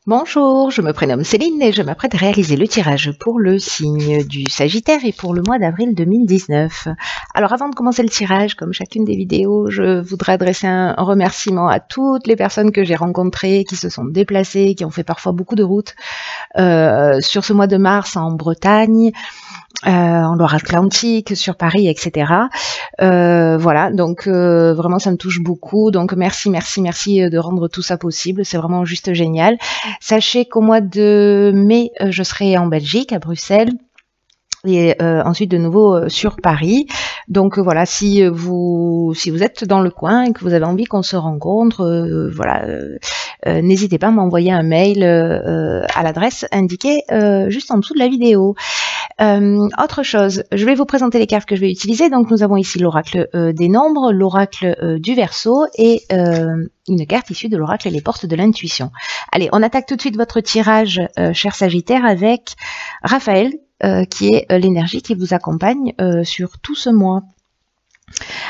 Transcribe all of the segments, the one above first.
Bonjour, je me prénomme Céline et je m'apprête à réaliser le tirage pour le signe du Sagittaire et pour le mois d'avril 2019. Alors avant de commencer le tirage, comme chacune des vidéos, je voudrais adresser un remerciement à toutes les personnes que j'ai rencontrées, qui se sont déplacées, qui ont fait parfois beaucoup de routes sur ce mois de mars en Bretagne, en Loire-Atlantique, sur Paris, etc. Voilà, donc vraiment ça me touche beaucoup. Donc merci de rendre tout ça possible. C'est vraiment juste génial. Sachez qu'au mois de mai, je serai en Belgique, à Bruxelles. Et ensuite de nouveau sur Paris. Donc voilà, si vous êtes dans le coin et que vous avez envie qu'on se rencontre, n'hésitez pas à m'envoyer un mail à l'adresse indiquée juste en dessous de la vidéo. Autre chose, je vais vous présenter les cartes que je vais utiliser. Donc nous avons ici l'oracle des nombres, l'oracle du Verseau et une carte issue de l'oracle Les Portes de l'Intuition. Allez, on attaque tout de suite votre tirage, cher Sagittaire, avec Raphaël, qui est l'énergie qui vous accompagne sur tout ce mois.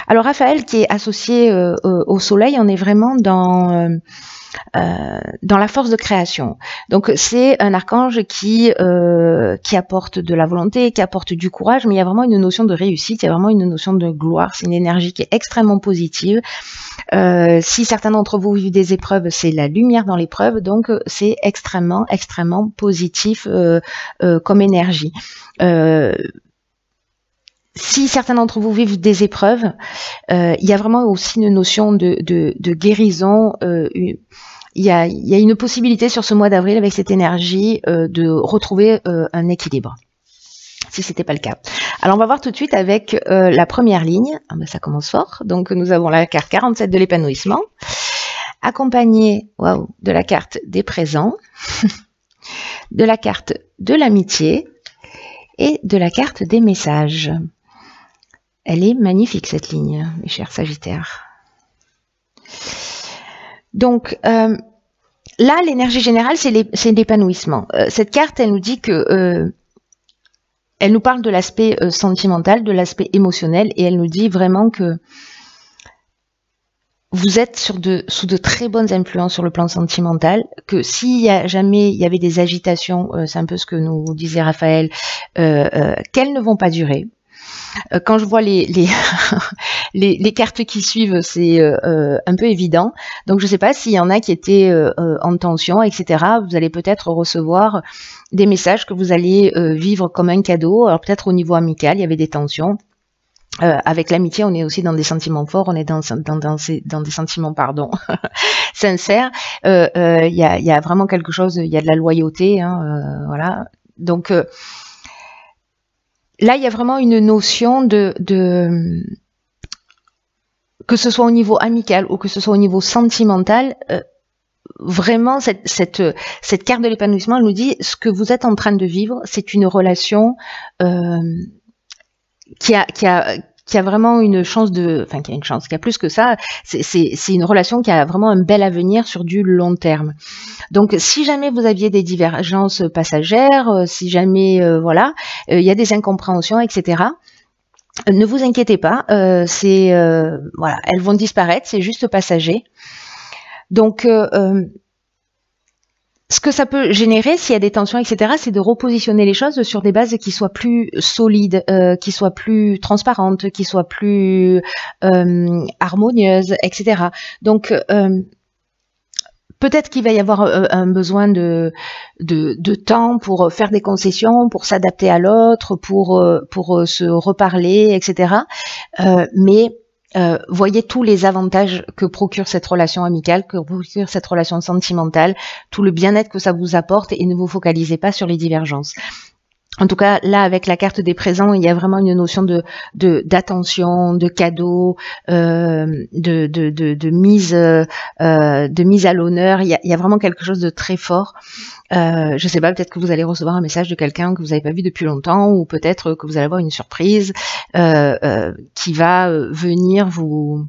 Alors Raphaël, qui est associé au soleil, on est vraiment dans la force de création. Donc c'est un archange qui apporte de la volonté, qui apporte du courage, mais il y a vraiment une notion de réussite, il y a vraiment une notion de gloire, c'est une énergie qui est extrêmement positive. Si certains d'entre vous vivent des épreuves, c'est la lumière dans l'épreuve, donc c'est extrêmement positif comme énergie. Si certains d'entre vous vivent des épreuves, il y a vraiment aussi une notion de guérison. Il y a une possibilité sur ce mois d'avril avec cette énergie de retrouver un équilibre, si c'était pas le cas. Alors on va voir tout de suite avec la première ligne. Ah ben, ça commence fort. Donc nous avons la carte 47 de l'épanouissement, accompagnée de la carte des présents, de la carte de l'amitié et de la carte des messages. Elle est magnifique cette ligne, mes chers Sagittaires. Donc là, l'énergie générale, c'est l'épanouissement. Cette carte, elle nous dit que elle nous parle de l'aspect sentimental, de l'aspect émotionnel, et elle nous dit vraiment que vous êtes sous de très bonnes influences sur le plan sentimental, que s'il y a jamais il y avait des agitations, c'est un peu ce que nous disait Raphaël, qu'elles ne vont pas durer. Quand je vois les cartes qui suivent, c'est un peu évident. Donc je ne sais pas s'il y en a qui étaient en tension, etc. Vous allez peut-être recevoir des messages que vous allez vivre comme un cadeau. Alors peut-être au niveau amical, il y avait des tensions. Avec l'amitié, on est aussi dans des sentiments forts, on est dans des sentiments, sincères. Il y a vraiment quelque chose, il y a de la loyauté, hein, voilà. Donc là, il y a vraiment une notion que ce soit au niveau amical ou que ce soit au niveau sentimental, vraiment cette carte de l'épanouissement, elle nous dit ce que vous êtes en train de vivre, c'est une relation qui a vraiment une chance qui a plus que ça, c'est une relation qui a vraiment un bel avenir sur du long terme. Donc si jamais vous aviez des divergences passagères, si jamais il y a des incompréhensions, etc., ne vous inquiétez pas, elles vont disparaître, c'est juste passager. Donc ce que ça peut générer, s'il y a des tensions, etc., c'est de repositionner les choses sur des bases qui soient plus solides, qui soient plus transparentes, qui soient plus harmonieuses, etc. Donc, peut-être qu'il va y avoir un besoin de temps pour faire des concessions, pour s'adapter à l'autre, pour se reparler, etc. Mais voyez tous les avantages que procure cette relation amicale, que procure cette relation sentimentale, tout le bien-être que ça vous apporte, et ne vous focalisez pas sur les divergences. En tout cas, là, avec la carte des présents, il y a vraiment une notion d'attention, de cadeau, de mise à l'honneur. Il y a vraiment quelque chose de très fort. Je sais pas, peut-être que vous allez recevoir un message de quelqu'un que vous n'avez pas vu depuis longtemps, ou peut-être que vous allez avoir une surprise qui va venir vous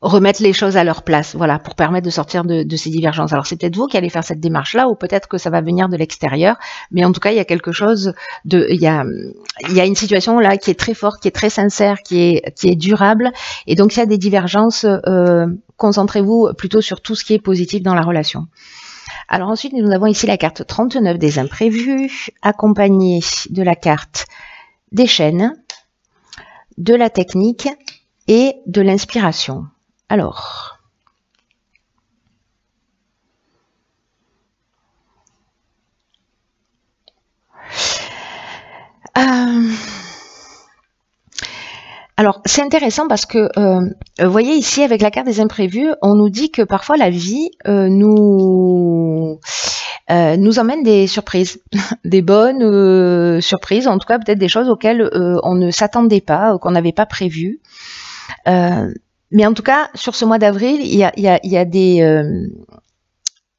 remettre les choses à leur place, voilà, pour permettre de sortir de ces divergences. Alors c'est peut-être vous qui allez faire cette démarche-là, ou peut-être que ça va venir de l'extérieur, mais en tout cas il y a quelque chose de, il y a une situation là qui est très forte, qui est très sincère, qui est durable, et donc s'il y a des divergences, concentrez-vous plutôt sur tout ce qui est positif dans la relation. Alors ensuite nous avons ici la carte 39 des imprévus, accompagnée de la carte des chaînes, de la technique et de l'inspiration. Alors, c'est intéressant parce que, vous voyez ici avec la carte des imprévus, on nous dit que parfois la vie nous emmène des surprises, des bonnes surprises, en tout cas peut-être des choses auxquelles on ne s'attendait pas, qu'on n'avait pas prévues. Mais en tout cas, sur ce mois d'avril, il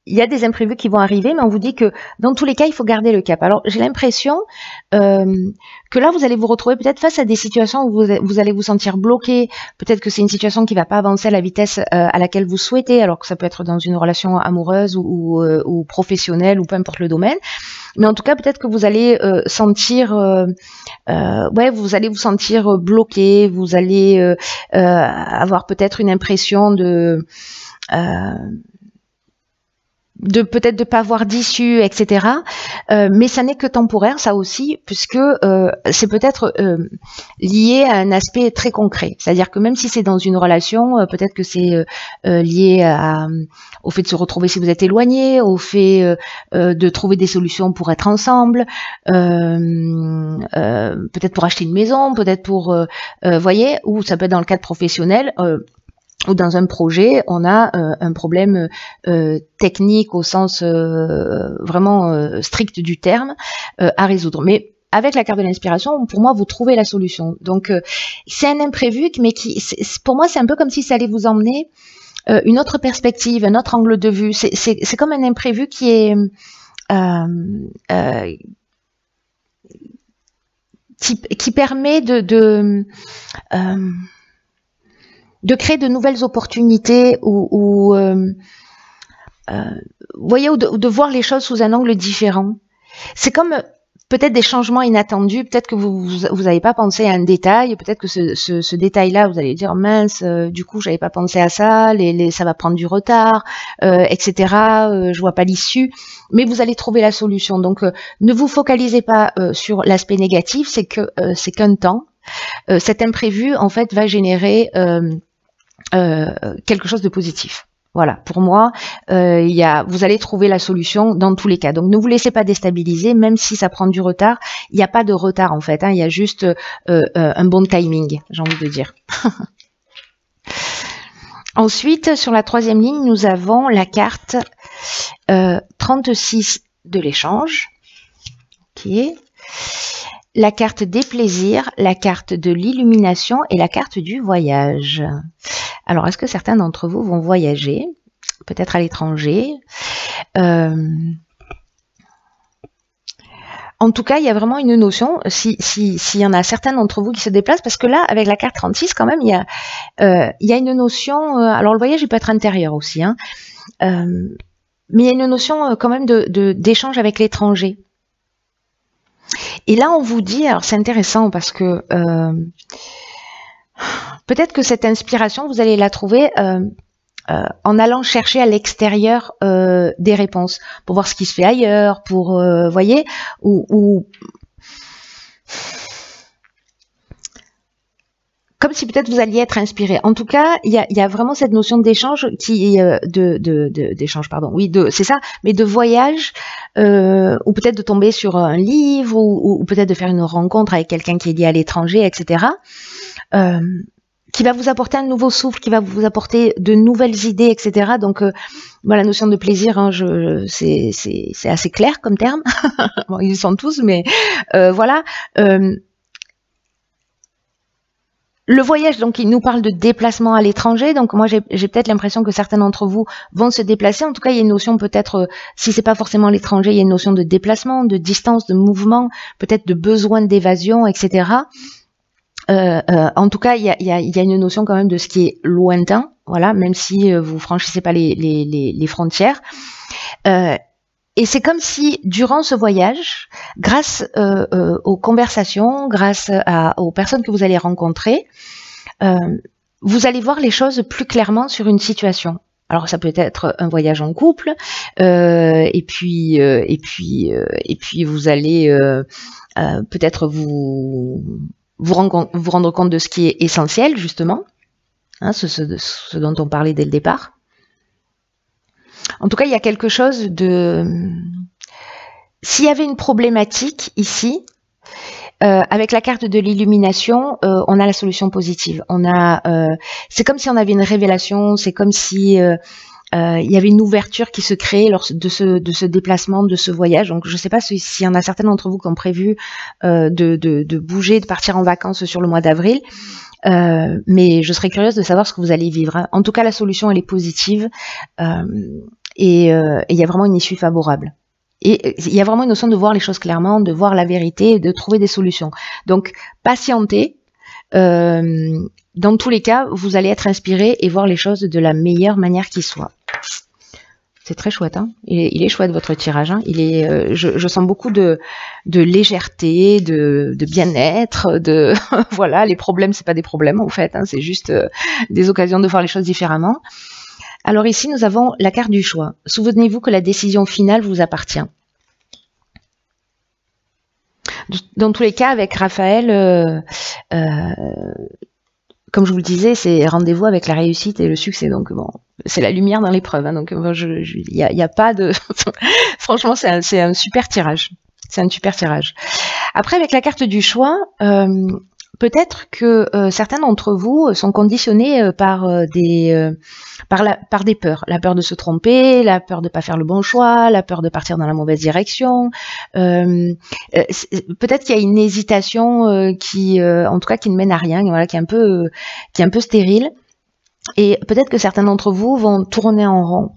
y a des imprévus qui vont arriver, mais on vous dit que dans tous les cas, il faut garder le cap. Alors, j'ai l'impression que là, vous allez vous retrouver peut-être face à des situations où vous allez vous sentir bloqué. Peut-être que c'est une situation qui ne va pas avancer à la vitesse à laquelle vous souhaitez, alors que ça peut être dans une relation amoureuse ou professionnelle, ou peu importe le domaine. Mais en tout cas, peut-être que vous allez sentir, vous allez vous sentir bloqué, vous allez avoir peut-être une impression de peut-être de pas avoir d'issue, etc. Mais ça n'est que temporaire, ça aussi, puisque c'est peut-être lié à un aspect très concret. C'est-à-dire que même si c'est dans une relation, peut-être que c'est lié au fait de se retrouver si vous êtes éloigné, au fait de trouver des solutions pour être ensemble, peut-être pour acheter une maison, peut-être pour, voyez, ou ça peut être dans le cadre professionnel. Ou dans un projet, on a un problème technique au sens vraiment strict du terme à résoudre. Mais avec la carte de l'inspiration, pour moi, vous trouvez la solution. Donc, c'est un imprévu, mais pour moi, c'est un peu comme si ça allait vous emmener une autre perspective, un autre angle de vue. C'est comme un imprévu qui est qui permet de créer de nouvelles opportunités ou voyez, ou de voir les choses sous un angle différent. C'est comme peut-être des changements inattendus, peut-être que vous n'avez pas pensé à un détail, peut-être que ce détail-là, vous allez dire mince, du coup j'avais pas pensé à ça, ça va prendre du retard, etc. Je vois pas l'issue, mais vous allez trouver la solution. Donc ne vous focalisez pas sur l'aspect négatif, c'est qu'un temps. Cet imprévu en fait va générer quelque chose de positif. Voilà, pour moi, vous allez trouver la solution dans tous les cas. Donc ne vous laissez pas déstabiliser, même si ça prend du retard. Il n'y a pas de retard en fait, hein, il y a juste un bon timing, j'ai envie de dire. Ensuite, sur la troisième ligne, nous avons la carte 36 de l'échange. Ok. La carte des plaisirs, la carte de l'illumination et la carte du voyage. Alors, est-ce que certains d'entre vous vont voyager, peut-être à l'étranger? En tout cas, il y a vraiment une notion, s'il y en a certains d'entre vous qui se déplacent, parce que là, avec la carte 36, quand même, il y a une notion, alors le voyage, il peut être intérieur aussi, hein, mais il y a une notion quand même d'échange avec l'étranger. Et là, on vous dit, alors c'est intéressant parce que peut-être que cette inspiration, vous allez la trouver en allant chercher à l'extérieur des réponses, pour voir ce qui se fait ailleurs, pour, voyez, ou comme si peut-être vous alliez être inspiré. En tout cas, il y a vraiment cette notion d'échange d'échange, pardon. Oui, c'est ça, mais de voyage, ou peut-être de tomber sur un livre, ou peut-être de faire une rencontre avec quelqu'un qui est lié à l'étranger, etc. Qui va vous apporter un nouveau souffle, qui va vous apporter de nouvelles idées, etc. Donc, la notion de plaisir, hein, c'est assez clair comme terme. Bon, ils y sont tous, mais voilà. Le voyage, donc, il nous parle de déplacement à l'étranger. Donc, moi, j'ai peut-être l'impression que certains d'entre vous vont se déplacer. En tout cas, il y a une notion peut-être, si c'est pas forcément à l'étranger, il y a une notion de déplacement, de distance, de mouvement, peut-être de besoin d'évasion, etc. En tout cas, il y a une notion quand même de ce qui est lointain, voilà, même si vous franchissez pas les frontières. Et c'est comme si, durant ce voyage, grâce aux conversations, grâce aux personnes que vous allez rencontrer, vous allez voir les choses plus clairement sur une situation. Alors ça peut être un voyage en couple, et puis vous allez peut-être vous rendre compte de ce qui est essentiel, justement, hein, ce dont on parlait dès le départ. En tout cas, il y a quelque chose de... S'il y avait une problématique ici, avec la carte de l'illumination, on a la solution positive. C'est comme si on avait une révélation, c'est comme si il y avait une ouverture qui se créait lors de ce déplacement, de ce voyage. Donc, je ne sais pas s'il y en a certains d'entre vous qui ont prévu de bouger, de partir en vacances sur le mois d'avril. Mais je serais curieuse de savoir ce que vous allez vivre, hein. En tout cas, la solution, elle est positive. Et il y a vraiment une issue favorable. Et il y a vraiment une notion de voir les choses clairement, de voir la vérité, de trouver des solutions. Donc, patientez. Dans tous les cas, vous allez être inspiré et voir les choses de la meilleure manière qui soit. C'est très chouette, hein. Il est chouette votre tirage, hein. Je sens beaucoup de légèreté, de bien-être, de voilà, les problèmes, c'est pas des problèmes en fait, hein, c'est juste des occasions de voir les choses différemment. Alors ici, nous avons la carte du choix. Souvenez-vous que la décision finale vous appartient. Dans tous les cas, avec Raphaël, comme je vous le disais, c'est rendez-vous avec la réussite et le succès. Donc bon, c'est la lumière dans l'épreuve, hein. Donc il y a pas de... Franchement, c'est un super tirage. C'est un super tirage. Après, avec la carte du choix... peut-être que certains d'entre vous sont conditionnés par des peurs. La peur de se tromper, la peur de ne pas faire le bon choix, la peur de partir dans la mauvaise direction. Peut-être qu'il y a une hésitation qui ne mène à rien, voilà, qui est un peu stérile. Et peut-être que certains d'entre vous vont tourner en rond.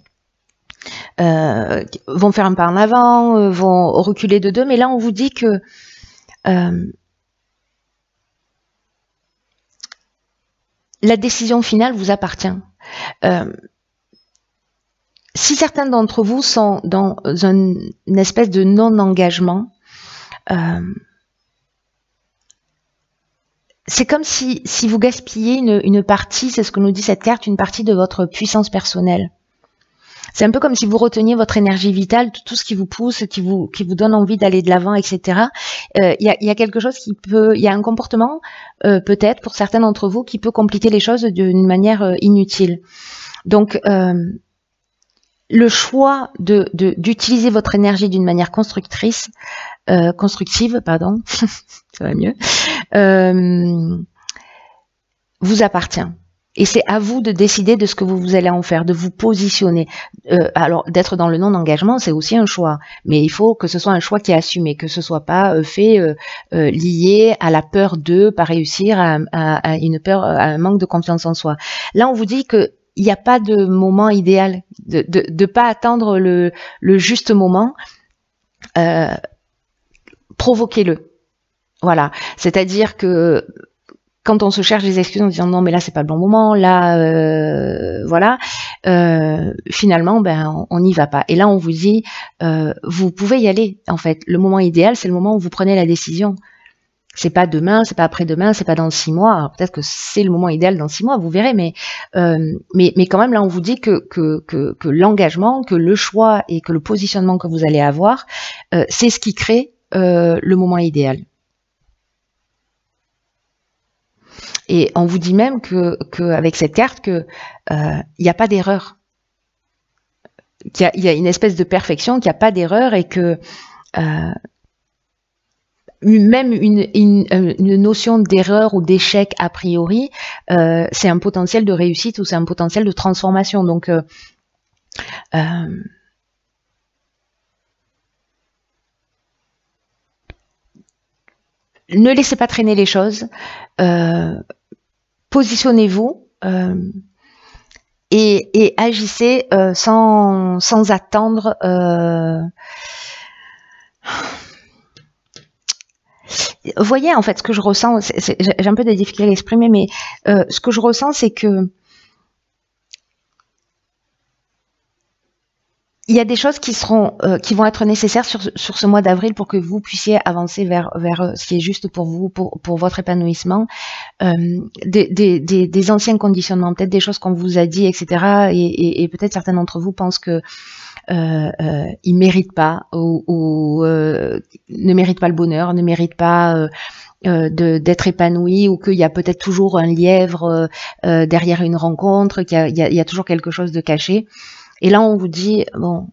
Vont faire un pas en avant, vont reculer de deux. Mais là, on vous dit que... la décision finale vous appartient. Si certains d'entre vous sont dans une espèce de non-engagement, c'est comme si vous gaspillez une partie, c'est ce que nous dit cette carte, une partie de votre puissance personnelle. C'est un peu comme si vous reteniez votre énergie vitale, tout ce qui vous pousse, qui vous donne envie d'aller de l'avant, etc. Il y a quelque chose il y a un comportement, peut-être, pour certains d'entre vous, qui peut compliquer les choses d'une manière inutile. Donc, le choix d'utiliser votre énergie d'une manière constructive, pardon, ça va mieux, vous appartient. Et c'est à vous de décider de ce que vous allez en faire, de vous positionner. Alors, d'être dans le non-engagement, c'est aussi un choix. Mais il faut que ce soit un choix qui est assumé, que ce soit pas fait lié à la peur de pas réussir, à une peur, à un manque de confiance en soi. Là, on vous dit que il n'y a pas de moment idéal, de pas attendre le juste moment. Provoquez-le. Voilà. C'est-à-dire que quand on se cherche des excuses en disant non mais là c'est pas le bon moment, là voilà, finalement ben on n'y va pas. Et là on vous dit vous pouvez y aller en fait. Le moment idéal c'est le moment où vous prenez la décision. C'est pas demain, c'est pas après-demain, c'est pas dans 6 mois. Alors peut-être que c'est le moment idéal dans 6 mois, vous verrez, mais quand même là on vous dit que l'engagement, que le choix et que le positionnement que vous allez avoir, c'est ce qui crée le moment idéal. Et on vous dit même que avec cette carte que il n'y a pas d'erreur, qu'il y a une espèce de perfection, qu'il n'y a pas d'erreur et que même une notion d'erreur ou d'échec a priori, c'est un potentiel de réussite ou c'est un potentiel de transformation. Donc ne laissez pas traîner les choses, positionnez-vous et agissez sans attendre. voyez, en fait, ce que je ressens, j'ai un peu de difficulté à l'exprimer, mais ce que je ressens, c'est que il y a des choses qui vont être nécessaires sur ce mois d'avril pour que vous puissiez avancer vers ce qui est juste pour vous, pour votre épanouissement. Des anciens conditionnements, peut-être des choses qu'on vous a dit, etc. Et peut-être certains d'entre vous pensent que ils méritent pas ou ne méritent pas le bonheur, ne méritent pas d'être épanoui, ou qu'il y a peut-être toujours un lièvre derrière une rencontre, qu'il y a toujours quelque chose de caché. Et là, on vous dit, bon,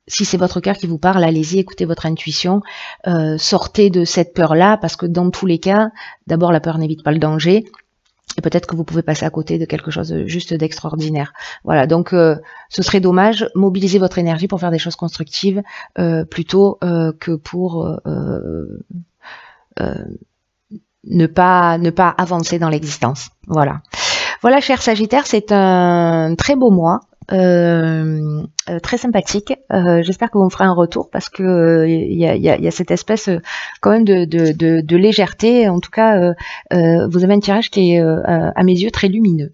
si c'est votre cœur qui vous parle, allez-y, écoutez votre intuition, sortez de cette peur-là, parce que dans tous les cas, d'abord, la peur n'évite pas le danger, et peut-être que vous pouvez passer à côté de quelque chose juste d'extraordinaire. Voilà, donc ce serait dommage, mobilisez votre énergie pour faire des choses constructives, plutôt que pour ne pas avancer dans l'existence. Voilà. Voilà, cher Sagittaire, c'est un très beau mois. Très sympathique. J'espère que vous me ferez un retour, parce que il y a cette espèce quand même de légèreté. En tout cas, vous avez un tirage qui est à mes yeux très lumineux.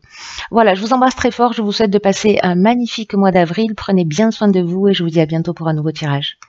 Voilà, je vous embrasse très fort. Je vous souhaite de passer un magnifique mois d'avril. Prenez bien soin de vous et je vous dis à bientôt pour un nouveau tirage.